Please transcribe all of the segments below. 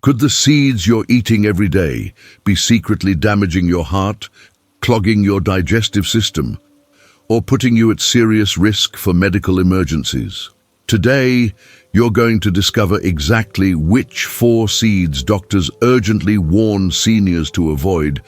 Could the seeds you're eating every day be secretly damaging your heart, clogging your digestive system, or putting you at serious risk for medical emergencies? Today, you're going to discover exactly which 4 seeds doctors urgently warn seniors to avoid,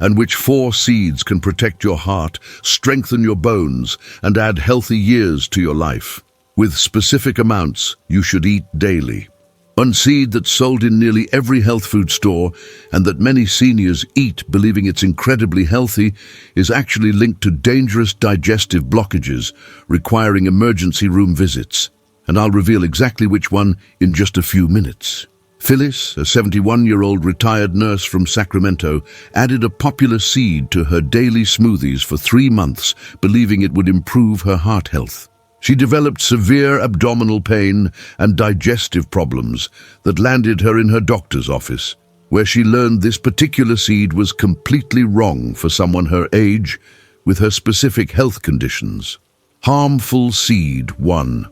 and which 4 seeds can protect your heart, strengthen your bones, and add healthy years to your life, with specific amounts you should eat daily. One seed that's sold in nearly every health food store and that many seniors eat believing it's incredibly healthy is actually linked to dangerous digestive blockages requiring emergency room visits. And I'll reveal exactly which one in just a few minutes. Phyllis, a 71-year-old retired nurse from Sacramento, added a popular seed to her daily smoothies for 3 months, believing it would improve her heart health. She developed severe abdominal pain and digestive problems that landed her in her doctor's office, where she learned this particular seed was completely wrong for someone her age with her specific health conditions. Harmful seed 1.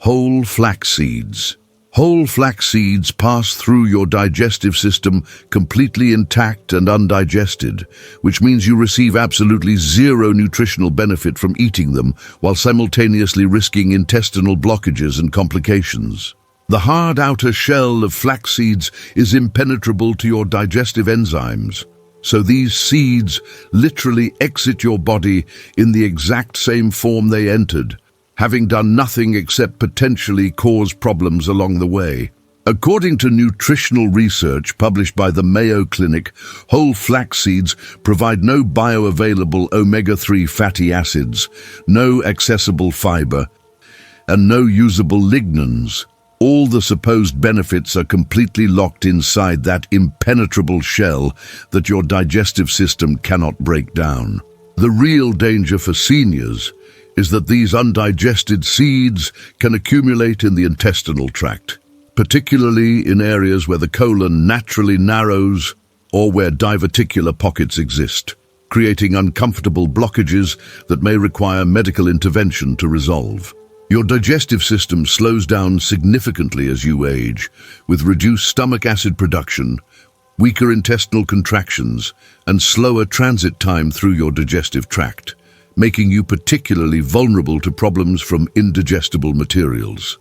Whole flax seeds. Whole flax seeds pass through your digestive system completely intact and undigested, which means you receive absolutely zero nutritional benefit from eating them while simultaneously risking intestinal blockages and complications. The hard outer shell of flax seeds is impenetrable to your digestive enzymes, so these seeds literally exit your body in the exact same form they entered, having done nothing except potentially cause problems along the way. According to nutritional research published by the Mayo Clinic, whole flax seeds provide no bioavailable omega-3 fatty acids, no accessible fiber, and no usable lignans. All the supposed benefits are completely locked inside that impenetrable shell that your digestive system cannot break down. The real danger for seniors is that these undigested seeds can accumulate in the intestinal tract, particularly in areas where the colon naturally narrows or where diverticular pockets exist, creating uncomfortable blockages that may require medical intervention to resolve. Your digestive system slows down significantly as you age, with reduced stomach acid production, weaker intestinal contractions, and slower transit time through your digestive tract, making you particularly vulnerable to problems from indigestible materials.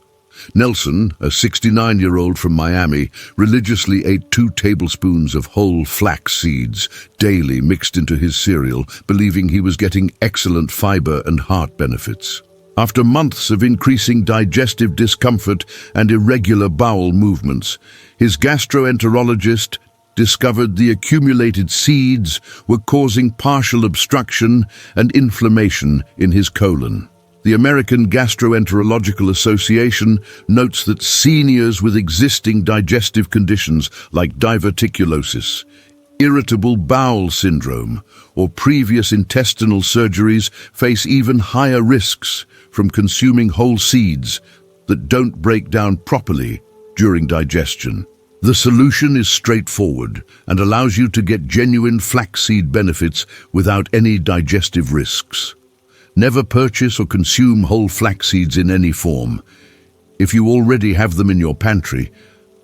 Nelson, a 69-year-old from Miami, religiously ate 2 tablespoons of whole flax seeds daily mixed into his cereal, believing he was getting excellent fiber and heart benefits. After months of increasing digestive discomfort and irregular bowel movements, his gastroenterologist discovered the accumulated seeds were causing partial obstruction and inflammation in his colon. The American Gastroenterological Association notes that seniors with existing digestive conditions like diverticulosis, irritable bowel syndrome, or previous intestinal surgeries face even higher risks from consuming whole seeds that don't break down properly during digestion. The solution is straightforward and allows you to get genuine flaxseed benefits without any digestive risks. Never purchase or consume whole flax seeds in any form. If you already have them in your pantry,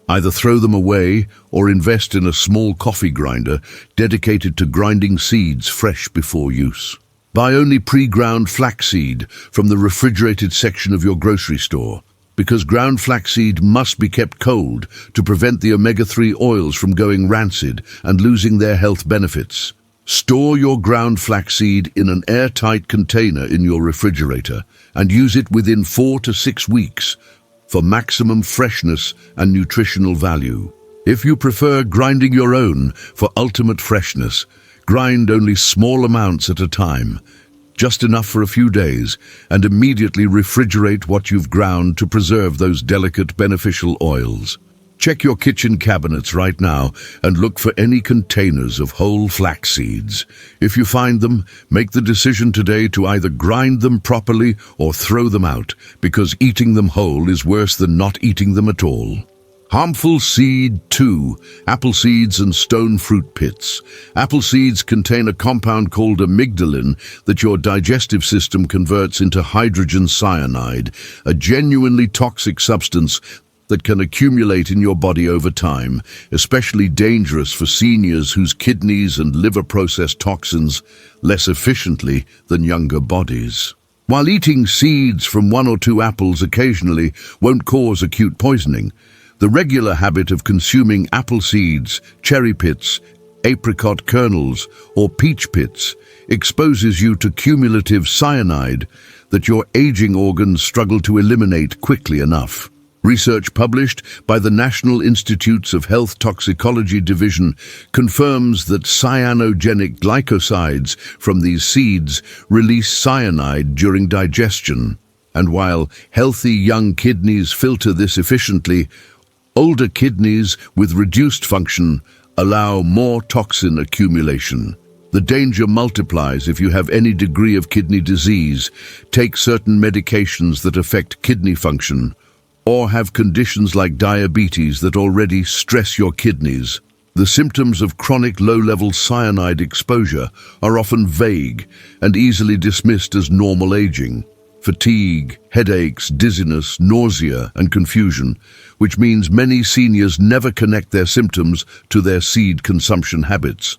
either throw them away or invest in a small coffee grinder dedicated to grinding seeds fresh before use. Buy only pre-ground flaxseed from the refrigerated section of your grocery store, because ground flaxseed must be kept cold to prevent the omega-3 oils from going rancid and losing their health benefits. Store your ground flaxseed in an airtight container in your refrigerator and use it within 4 to 6 weeks for maximum freshness and nutritional value. If you prefer grinding your own for ultimate freshness, grind only small amounts at a time, just enough for a few days, and immediately refrigerate what you've ground to preserve those delicate beneficial oils. Check your kitchen cabinets right now and look for any containers of whole flax seeds. If you find them, make the decision today to either grind them properly or throw them out, because eating them whole is worse than not eating them at all. Harmful seed 2, apple seeds and stone fruit pits. Apple seeds contain a compound called amygdalin that your digestive system converts into hydrogen cyanide, a genuinely toxic substance that can accumulate in your body over time, especially dangerous for seniors whose kidneys and liver process toxins less efficiently than younger bodies. While eating seeds from 1 or 2 apples occasionally won't cause acute poisoning, the regular habit of consuming apple seeds, cherry pits, apricot kernels, or peach pits exposes you to cumulative cyanide that your aging organs struggle to eliminate quickly enough. Research published by the National Institutes of Health Toxicology Division confirms that cyanogenic glycosides from these seeds release cyanide during digestion. And while healthy young kidneys filter this efficiently, older kidneys with reduced function allow more toxin accumulation. The danger multiplies if you have any degree of kidney disease, take certain medications that affect kidney function, or have conditions like diabetes that already stress your kidneys. The symptoms of chronic low-level cyanide exposure are often vague and easily dismissed as normal aging. Fatigue, headaches, dizziness, nausea, and confusion, which means many seniors never connect their symptoms to their seed consumption habits.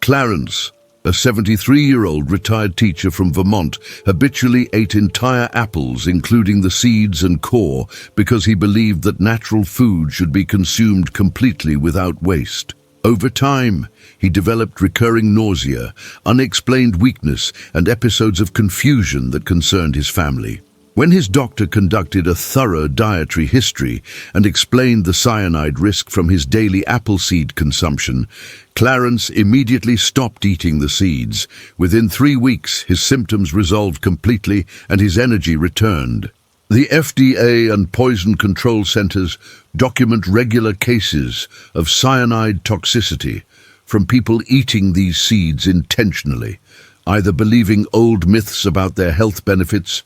Clarence, a 73-year-old retired teacher from Vermont, habitually ate entire apples, including the seeds and core, because he believed that natural food should be consumed completely without waste. Over time, he developed recurring nausea, unexplained weakness, and episodes of confusion that concerned his family. When his doctor conducted a thorough dietary history and explained the cyanide risk from his daily apple seed consumption, Clarence immediately stopped eating the seeds. Within 3 weeks, his symptoms resolved completely and his energy returned. The FDA and poison control centers document regular cases of cyanide toxicity from people eating these seeds intentionally, either believing old myths about their health benefits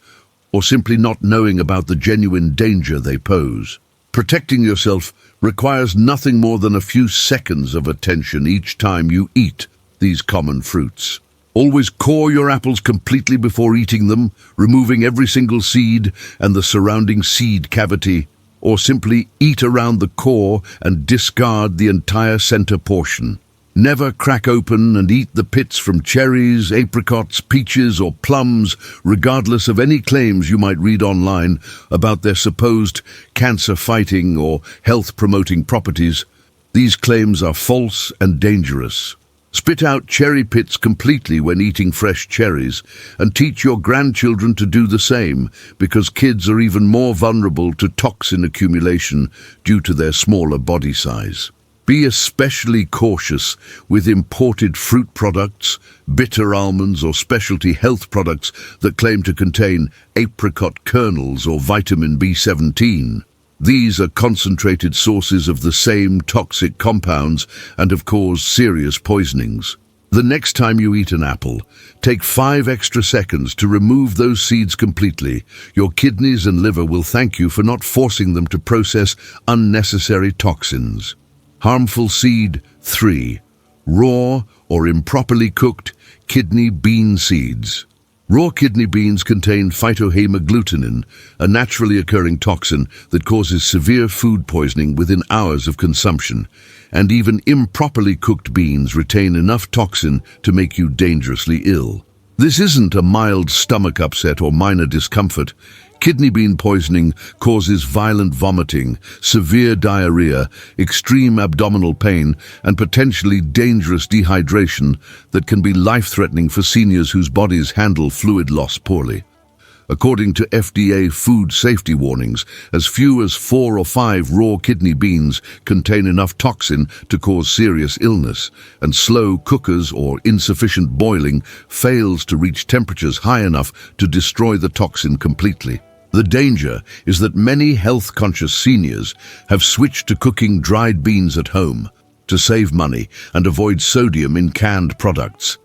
or simply not knowing about the genuine danger they pose. Protecting yourself requires nothing more than a few seconds of attention each time you eat these common fruits. Always core your apples completely before eating them, removing every single seed and the surrounding seed cavity, or simply eat around the core and discard the entire center portion. Never crack open and eat the pits from cherries, apricots, peaches, or plums, regardless of any claims you might read online about their supposed cancer-fighting or health-promoting properties. These claims are false and dangerous. Spit out cherry pits completely when eating fresh cherries, and teach your grandchildren to do the same, because kids are even more vulnerable to toxin accumulation due to their smaller body size. Be especially cautious with imported fruit products, bitter almonds, or specialty health products that claim to contain apricot kernels or vitamin B17. These are concentrated sources of the same toxic compounds and have caused serious poisonings. The next time you eat an apple, take 5 extra seconds to remove those seeds completely. Your kidneys and liver will thank you for not forcing them to process unnecessary toxins. Harmful seed 3. Raw or improperly cooked kidney bean seeds. Raw kidney beans contain phytohemagglutinin, a naturally occurring toxin that causes severe food poisoning within hours of consumption, and even improperly cooked beans retain enough toxin to make you dangerously ill. This isn't a mild stomach upset or minor discomfort. Kidney bean poisoning causes violent vomiting, severe diarrhea, extreme abdominal pain, and potentially dangerous dehydration that can be life-threatening for seniors whose bodies handle fluid loss poorly. According to FDA food safety warnings, as few as 4 or 5 raw kidney beans contain enough toxin to cause serious illness, and slow cookers or insufficient boiling fails to reach temperatures high enough to destroy the toxin completely. The danger is that many health-conscious seniors have switched to cooking dried beans at home to save money and avoid sodium in canned products.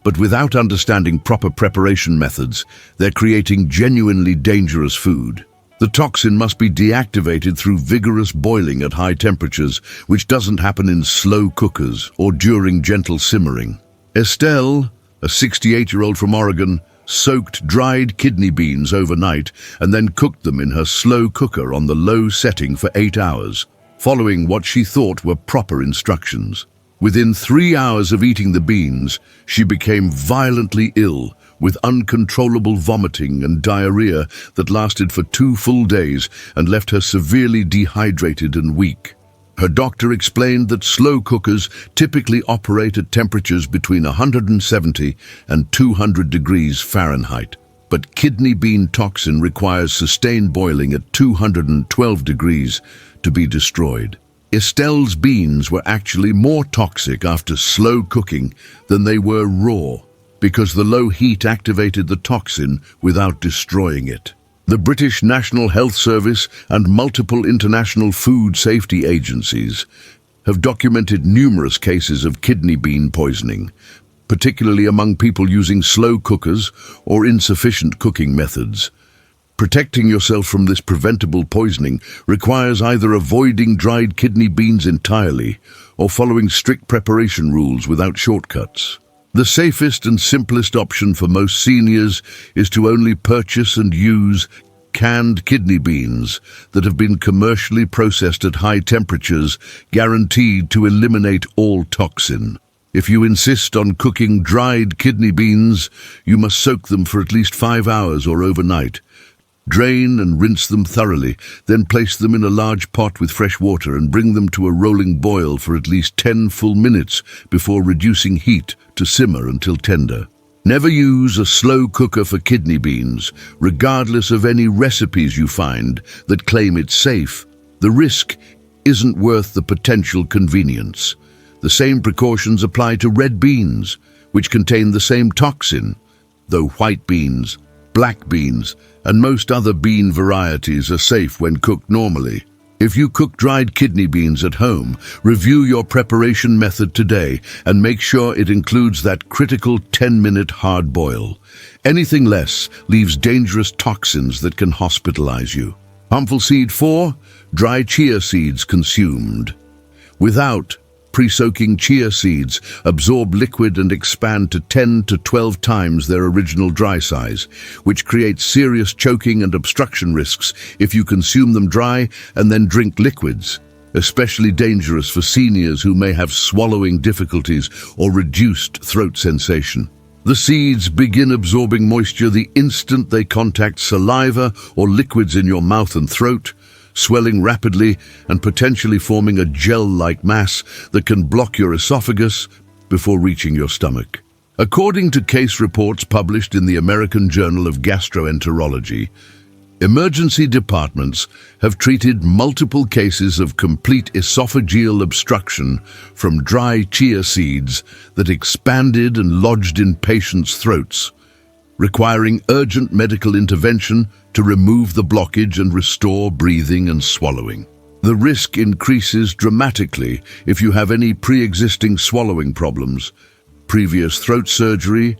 But without understanding proper preparation methods, they're creating genuinely dangerous food. The toxin must be deactivated through vigorous boiling at high temperatures, which doesn't happen in slow cookers or during gentle simmering. Estelle, a 68-year-old from Oregon, soaked dried kidney beans overnight and then cooked them in her slow cooker on the low setting for 8 hours, following what she thought were proper instructions. Within 3 hours of eating the beans, she became violently ill with uncontrollable vomiting and diarrhea that lasted for 2 full days and left her severely dehydrated and weak. Her doctor explained that slow cookers typically operate at temperatures between 170 and 200 degrees Fahrenheit, but kidney bean toxin requires sustained boiling at 212 degrees to be destroyed. Estelle's beans were actually more toxic after slow cooking than they were raw, because the low heat activated the toxin without destroying it. The British National Health Service and multiple international food safety agencies have documented numerous cases of kidney bean poisoning, particularly among people using slow cookers or insufficient cooking methods. Protecting yourself from this preventable poisoning requires either avoiding dried kidney beans entirely or following strict preparation rules without shortcuts. The safest and simplest option for most seniors is to only purchase and use canned kidney beans that have been commercially processed at high temperatures, guaranteed to eliminate all toxin. If you insist on cooking dried kidney beans, you must soak them for at least 5 hours or overnight. Drain and rinse them thoroughly, then place them in a large pot with fresh water and bring them to a rolling boil for at least 10 full minutes before reducing heat to simmer until tender. Never use a slow cooker for kidney beans, regardless of any recipes you find that claim it's safe. The risk isn't worth the potential convenience. The same precautions apply to red beans, which contain the same toxin, though white beans, black beans, and most other bean varieties are safe when cooked normally. If you cook dried kidney beans at home, review your preparation method today and make sure it includes that critical 10-minute hard boil. Anything less leaves dangerous toxins that can hospitalize you. Harmful seed 4. Dry chia seeds consumed. Without pre-soaking chia seeds absorb liquid and expand to 10 to 12 times their original dry size, which creates serious choking and obstruction risks if you consume them dry and then drink liquids, especially dangerous for seniors who may have swallowing difficulties or reduced throat sensation. The seeds begin absorbing moisture the instant they contact saliva or liquids in your mouth and throat, swelling rapidly and potentially forming a gel-like mass that can block your esophagus before reaching your stomach. According to case reports published in the American Journal of Gastroenterology, emergency departments have treated multiple cases of complete esophageal obstruction from dry chia seeds that expanded and lodged in patients' throats, requiring urgent medical intervention to remove the blockage and restore breathing and swallowing. The risk increases dramatically if you have any pre-existing swallowing problems, previous throat surgery,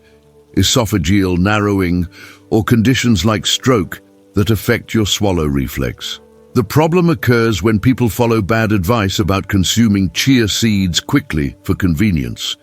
esophageal narrowing, or conditions like stroke that affect your swallow reflex. The problem occurs when people follow bad advice about consuming chia seeds quickly for convenience,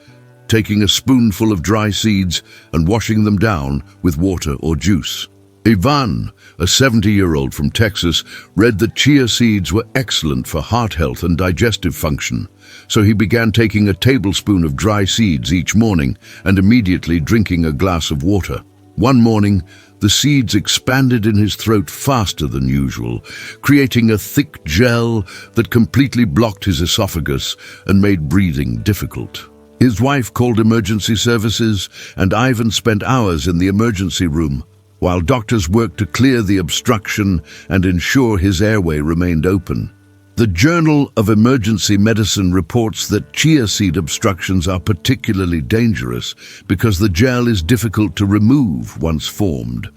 taking a spoonful of dry seeds and washing them down with water or juice. Ivan, a 70-year-old from Texas, read that chia seeds were excellent for heart health and digestive function, so he began taking a tablespoon of dry seeds each morning and immediately drinking a glass of water. One morning, the seeds expanded in his throat faster than usual, creating a thick gel that completely blocked his esophagus and made breathing difficult. His wife called emergency services, and Ivan spent hours in the emergency room, while doctors worked to clear the obstruction and ensure his airway remained open. The Journal of Emergency Medicine reports that chia seed obstructions are particularly dangerous because the gel is difficult to remove once formed,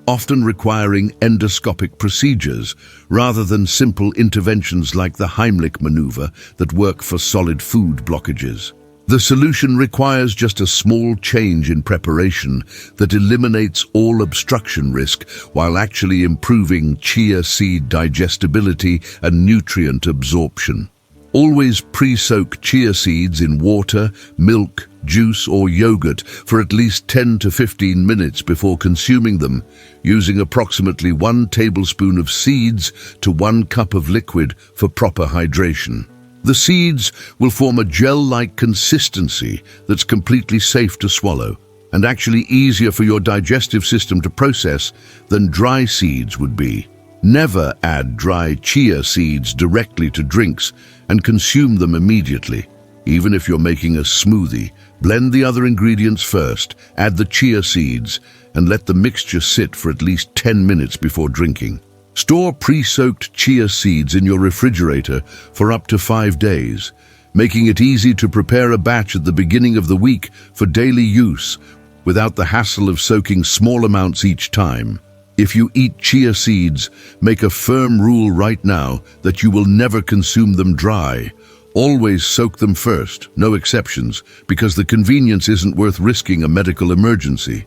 often requiring endoscopic procedures rather than simple interventions like the Heimlich maneuver that work for solid food blockages. The solution requires just a small change in preparation that eliminates all obstruction risk while actually improving chia seed digestibility and nutrient absorption. Always pre-soak chia seeds in water, milk, juice or yogurt for at least 10 to 15 minutes before consuming them, using approximately 1 tablespoon of seeds to 1 cup of liquid for proper hydration. The seeds will form a gel-like consistency that's completely safe to swallow and actually easier for your digestive system to process than dry seeds would be. Never add dry chia seeds directly to drinks and consume them immediately. Even if you're making a smoothie, blend the other ingredients first, add the chia seeds, and let the mixture sit for at least 10 minutes before drinking. Store pre-soaked chia seeds in your refrigerator for up to 5 days, making it easy to prepare a batch at the beginning of the week for daily use without the hassle of soaking small amounts each time. If you eat chia seeds, make a firm rule right now that you will never consume them dry. Always soak them first, no exceptions, because the convenience isn't worth risking a medical emergency.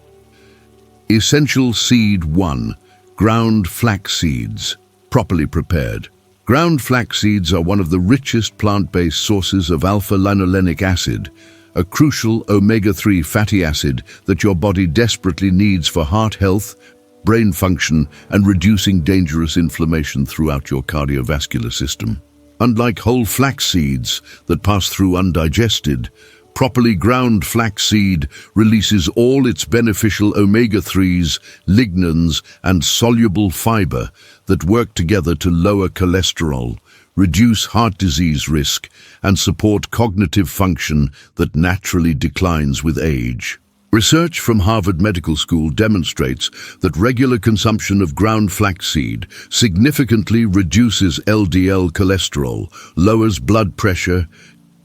Essential Seed 1. Ground flax seeds, properly prepared. Ground flax seeds are one of the richest plant-based sources of alpha-linolenic acid, a crucial omega-3 fatty acid that your body desperately needs for heart health, brain function, and reducing dangerous inflammation throughout your cardiovascular system. Unlike whole flax seeds that pass through undigested, properly ground flaxseed releases all its beneficial omega-3s, lignans, and soluble fiber that work together to lower cholesterol, reduce heart disease risk, and support cognitive function that naturally declines with age. Research from Harvard Medical School demonstrates that regular consumption of ground flaxseed significantly reduces LDL cholesterol, lowers blood pressure,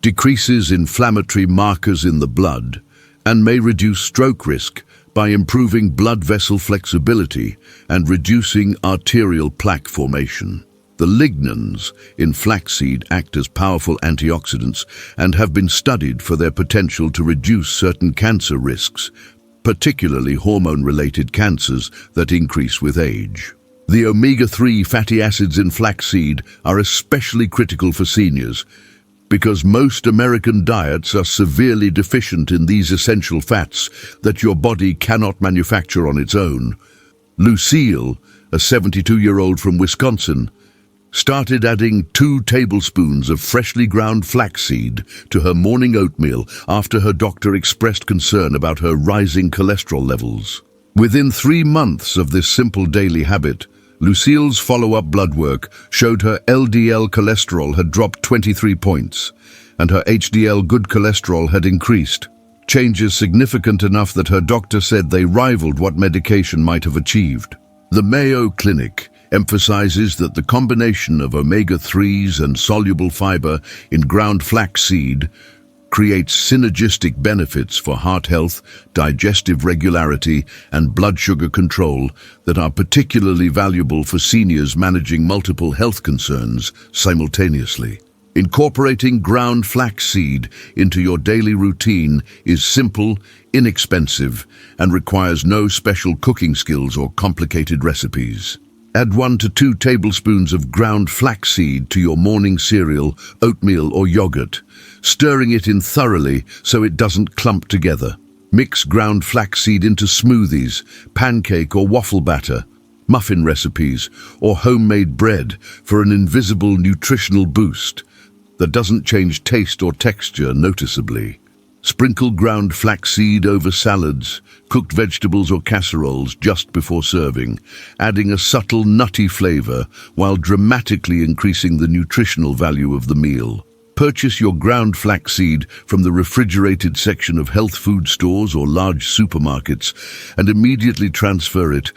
decreases inflammatory markers in the blood, and may reduce stroke risk by improving blood vessel flexibility and reducing arterial plaque formation. The lignans in flaxseed act as powerful antioxidants and have been studied for their potential to reduce certain cancer risks, particularly hormone-related cancers that increase with age. The omega-3 fatty acids in flaxseed are especially critical for seniors because most American diets are severely deficient in these essential fats that your body cannot manufacture on its own. Lucille, a 72-year-old from Wisconsin, started adding 2 tablespoons of freshly ground flaxseed to her morning oatmeal after her doctor expressed concern about her rising cholesterol levels. Within 3 months of this simple daily habit, Lucille's follow-up blood work showed her LDL cholesterol had dropped 23 points, and her HDL good cholesterol had increased, changes significant enough that her doctor said they rivaled what medication might have achieved. The Mayo Clinic emphasizes that the combination of omega-3s and soluble fiber in ground flaxseed creates synergistic benefits for heart health, digestive regularity, and blood sugar control that are particularly valuable for seniors managing multiple health concerns simultaneously. Incorporating ground flaxseed into your daily routine is simple, inexpensive, and requires no special cooking skills or complicated recipes. Add 1 to 2 tablespoons of ground flaxseed to your morning cereal, oatmeal, or yogurt, stirring it in thoroughly so it doesn't clump together. Mix ground flaxseed into smoothies, pancake or waffle batter, muffin recipes, or homemade bread for an invisible nutritional boost that doesn't change taste or texture noticeably. Sprinkle ground flaxseed over salads, cooked vegetables or casseroles just before serving, adding a subtle nutty flavor while dramatically increasing the nutritional value of the meal. Purchase your ground flaxseed from the refrigerated section of health food stores or large supermarkets and immediately transfer it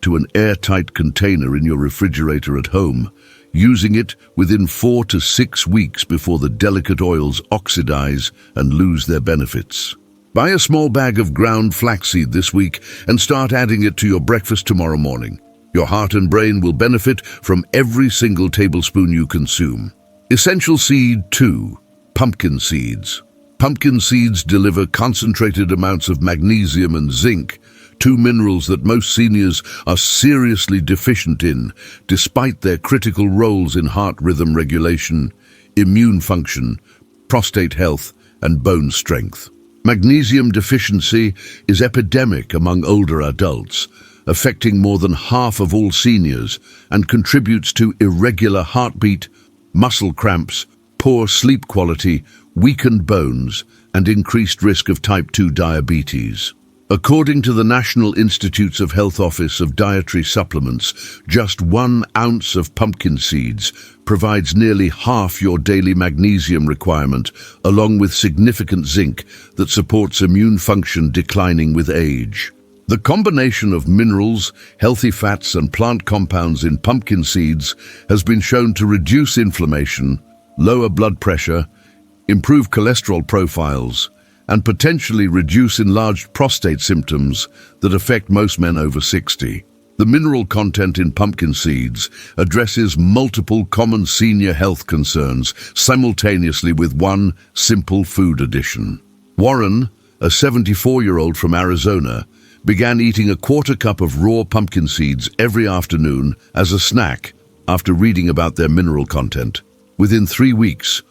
to an airtight container in your refrigerator at home, using it within 4 to 6 weeks before the delicate oils oxidize and lose their benefits. Buy a small bag of ground flaxseed this week and start adding it to your breakfast tomorrow morning. Your heart and brain will benefit from every single tablespoon you consume. Essential Seed 2. Pumpkin seeds. Pumpkin seeds deliver concentrated amounts of magnesium and zinc, 2 minerals that most seniors are seriously deficient in, despite their critical roles in heart rhythm regulation, immune function, prostate health, and bone strength. Magnesium deficiency is epidemic among older adults, affecting more than half of all seniors, and contributes to irregular heartbeat, muscle cramps, poor sleep quality, weakened bones, and increased risk of type 2 diabetes. According to the National Institutes of Health Office of Dietary Supplements, just 1 ounce of pumpkin seeds provides nearly half your daily magnesium requirement, along with significant zinc that supports immune function declining with age. The combination of minerals, healthy fats, and plant compounds in pumpkin seeds has been shown to reduce inflammation, lower blood pressure, improve cholesterol profiles, and potentially reduce enlarged prostate symptoms that affect most men over 60. The mineral content in pumpkin seeds addresses multiple common senior health concerns simultaneously with one simple food addition. Warren, a 74-year-old from Arizona, began eating a quarter cup of raw pumpkin seeds every afternoon as a snack after reading about their mineral content. Within 3 weeks,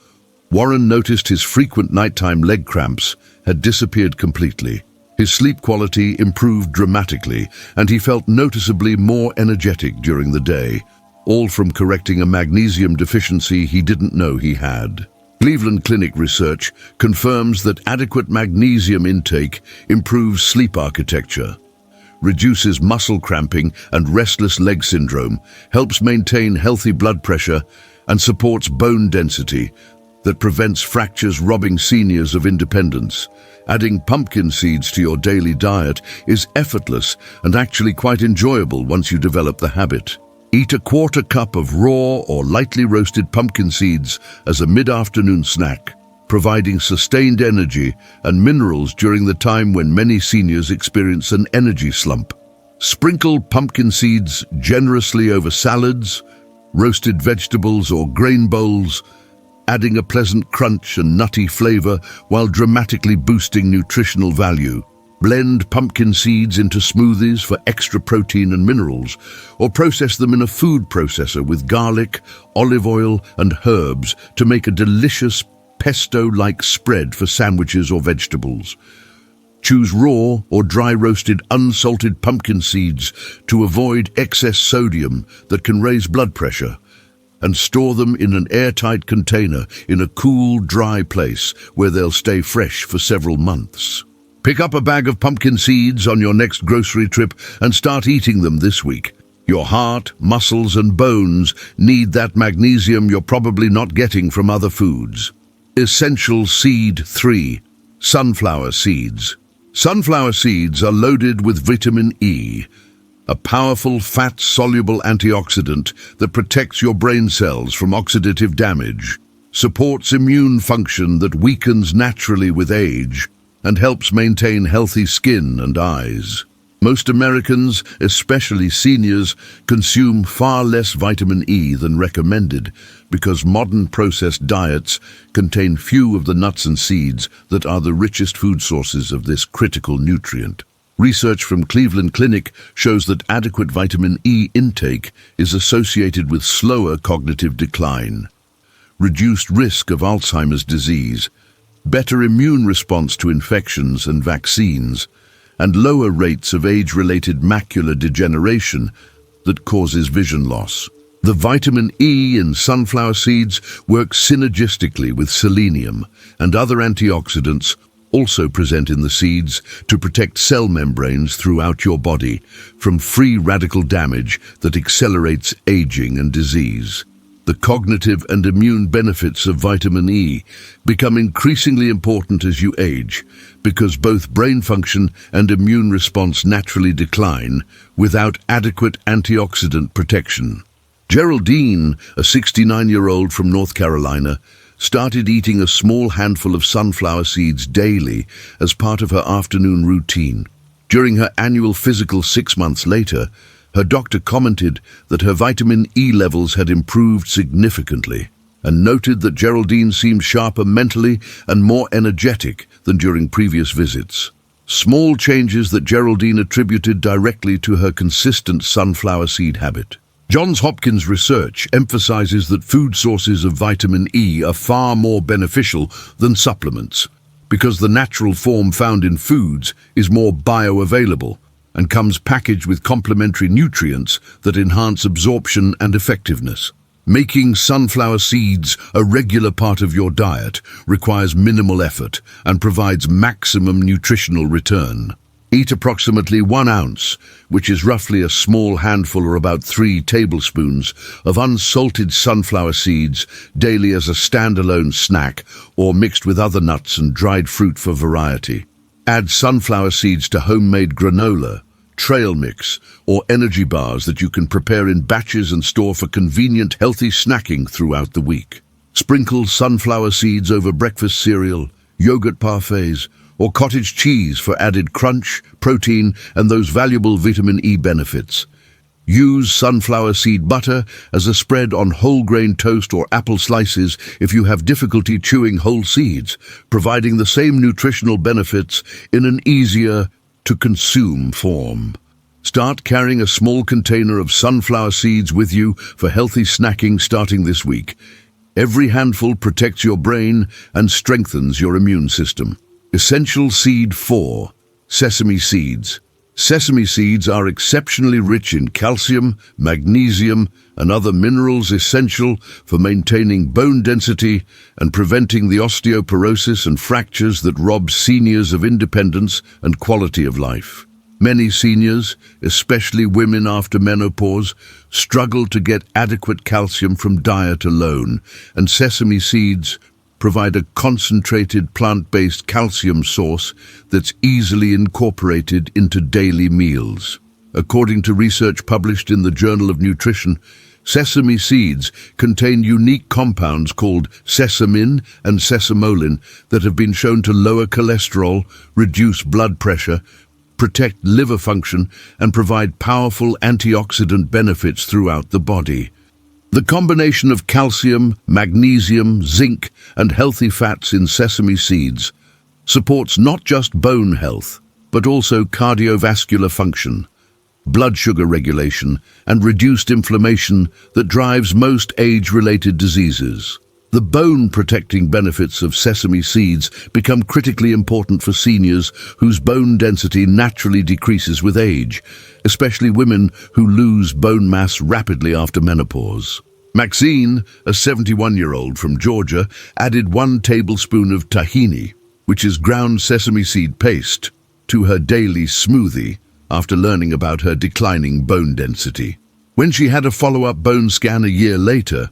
Warren noticed his frequent nighttime leg cramps had disappeared completely. His sleep quality improved dramatically, and he felt noticeably more energetic during the day, all from correcting a magnesium deficiency he didn't know he had. Cleveland Clinic research confirms that adequate magnesium intake improves sleep architecture, reduces muscle cramping and restless leg syndrome, helps maintain healthy blood pressure, and supports bone density that prevents fractures robbing seniors of independence. Adding pumpkin seeds to your daily diet is effortless and actually quite enjoyable once you develop the habit. Eat a quarter cup of raw or lightly roasted pumpkin seeds as a mid-afternoon snack, providing sustained energy and minerals during the time when many seniors experience an energy slump. Sprinkle pumpkin seeds generously over salads, roasted vegetables, or grain bowls, adding a pleasant crunch and nutty flavor while dramatically boosting nutritional value. Blend pumpkin seeds into smoothies for extra protein and minerals, or process them in a food processor with garlic, olive oil, and herbs to make a delicious pesto-like spread for sandwiches or vegetables. Choose raw or dry-roasted unsalted pumpkin seeds to avoid excess sodium that can raise blood pressure, and store them in an airtight container in a cool, dry place where they'll stay fresh for several months. Pick up a bag of pumpkin seeds on your next grocery trip and start eating them this week. Your heart, muscles, and bones need that magnesium you're probably not getting from other foods. Essential Seed 3. Sunflower seeds. Sunflower seeds are loaded with vitamin E, a powerful fat-soluble antioxidant that protects your brain cells from oxidative damage, supports immune function that weakens naturally with age, and helps maintain healthy skin and eyes. Most Americans, especially seniors, consume far less vitamin E than recommended because modern processed diets contain few of the nuts and seeds that are the richest food sources of this critical nutrient. Research from Cleveland Clinic shows that adequate vitamin E intake is associated with slower cognitive decline, reduced risk of Alzheimer's disease, better immune response to infections and vaccines, and lower rates of age-related macular degeneration that causes vision loss. The vitamin E in sunflower seeds works synergistically with selenium and other antioxidants also present in the seeds to protect cell membranes throughout your body from free radical damage that accelerates aging and disease. The cognitive and immune benefits of vitamin E become increasingly important as you age because both brain function and immune response naturally decline without adequate antioxidant protection. Geraldine, a 69-year-old from North Carolina, started eating a small handful of sunflower seeds daily as part of her afternoon routine. During her annual physical 6 months later, her doctor commented that her vitamin E levels had improved significantly and noted that Geraldine seemed sharper mentally and more energetic than during previous visits. Small changes that Geraldine attributed directly to her consistent sunflower seed habit. Johns Hopkins research emphasizes that food sources of vitamin E are far more beneficial than supplements, because the natural form found in foods is more bioavailable and comes packaged with complementary nutrients that enhance absorption and effectiveness. Making sunflower seeds a regular part of your diet requires minimal effort and provides maximum nutritional return. Eat approximately 1 ounce, which is roughly a small handful or about 3 tablespoons, of unsalted sunflower seeds daily as a standalone snack or mixed with other nuts and dried fruit for variety. Add sunflower seeds to homemade granola, trail mix, or energy bars that you can prepare in batches and store for convenient, healthy snacking throughout the week. Sprinkle sunflower seeds over breakfast cereal, yogurt parfaits, or cottage cheese for added crunch, protein, and those valuable vitamin E benefits. Use sunflower seed butter as a spread on whole grain toast or apple slices if you have difficulty chewing whole seeds, providing the same nutritional benefits in an easier-to-consume form. Start carrying a small container of sunflower seeds with you for healthy snacking starting this week. Every handful protects your brain and strengthens your immune system. Essential Seed 4. Sesame seeds. Sesame seeds are exceptionally rich in calcium, magnesium, and other minerals essential for maintaining bone density and preventing the osteoporosis and fractures that rob seniors of independence and quality of life. Many seniors, especially women after menopause, struggle to get adequate calcium from diet alone, and sesame seeds provide a concentrated plant-based calcium source that's easily incorporated into daily meals. According to research published in the Journal of Nutrition, sesame seeds contain unique compounds called sesamin and sesamolin that have been shown to lower cholesterol, reduce blood pressure, protect liver function, and provide powerful antioxidant benefits throughout the body. The combination of calcium, magnesium, zinc, and healthy fats in sesame seeds supports not just bone health, but also cardiovascular function, blood sugar regulation, and reduced inflammation that drives most age-related diseases. The bone-protecting benefits of sesame seeds become critically important for seniors whose bone density naturally decreases with age, especially women who lose bone mass rapidly after menopause. Maxine, a 71-year-old from Georgia, added 1 tablespoon of tahini, which is ground sesame seed paste, to her daily smoothie after learning about her declining bone density. When she had a follow-up bone scan a year later,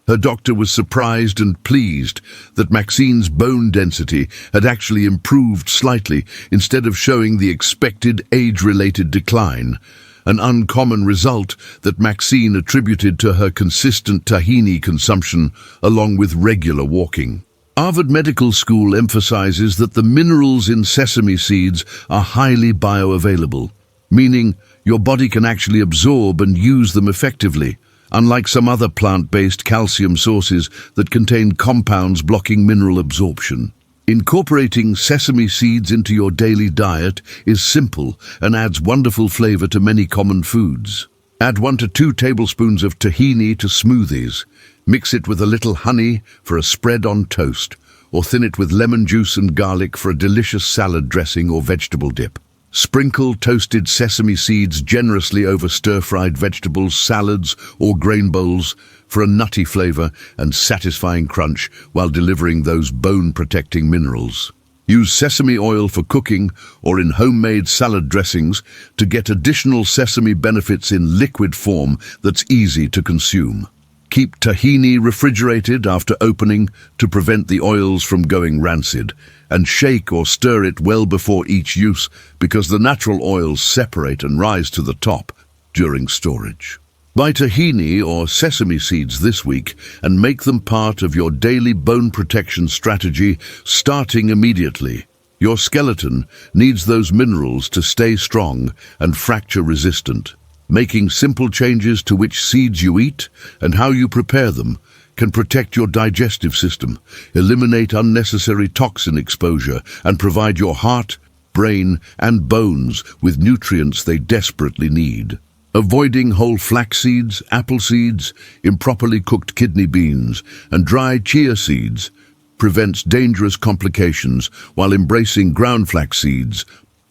her doctor was surprised and pleased that Maxine's bone density had actually improved slightly instead of showing the expected age-related decline, an uncommon result that Maxine attributed to her consistent tahini consumption along with regular walking. Harvard Medical School emphasizes that the minerals in sesame seeds are highly bioavailable, meaning your body can actually absorb and use them effectively, unlike some other plant-based calcium sources that contain compounds blocking mineral absorption. Incorporating sesame seeds into your daily diet is simple and adds wonderful flavor to many common foods. Add 1 to 2 tablespoons of tahini to smoothies. Mix it with a little honey for a spread on toast, or thin it with lemon juice and garlic for a delicious salad dressing or vegetable dip. Sprinkle toasted sesame seeds generously over stir-fried vegetables, salads, or grain bowls for a nutty flavor and satisfying crunch while delivering those bone-protecting minerals. Use sesame oil for cooking or in homemade salad dressings to get additional sesame benefits in liquid form that's easy to consume. Keep tahini refrigerated after opening to prevent the oils from going rancid, and shake or stir it well before each use because the natural oils separate and rise to the top during storage. Buy tahini or sesame seeds this week and make them part of your daily bone protection strategy starting immediately. Your skeleton needs those minerals to stay strong and fracture resistant. Making simple changes to which seeds you eat and how you prepare them can protect your digestive system, eliminate unnecessary toxin exposure, and provide your heart, brain, and bones with nutrients they desperately need. Avoiding whole flax seeds, apple seeds, improperly cooked kidney beans, and dry chia seeds prevents dangerous complications, while embracing ground flax seeds,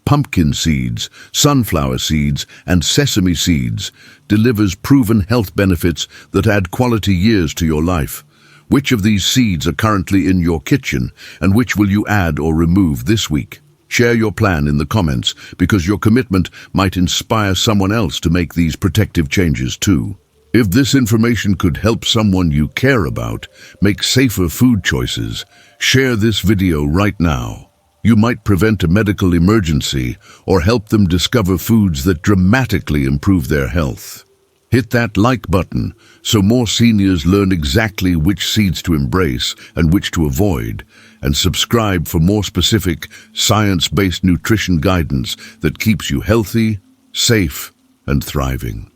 pumpkin seeds, sunflower seeds, and sesame seeds delivers proven health benefits that add quality years to your life. Which of these seeds are currently in your kitchen, and which will you add or remove this week? Share your plan in the comments, because your commitment might inspire someone else to make these protective changes too. If this information could help someone you care about make safer food choices, share this video right now. You might prevent a medical emergency or help them discover foods that dramatically improve their health. Hit that like button so more seniors learn exactly which seeds to embrace and which to avoid, and subscribe for more specific, science-based nutrition guidance that keeps you healthy, safe, and thriving.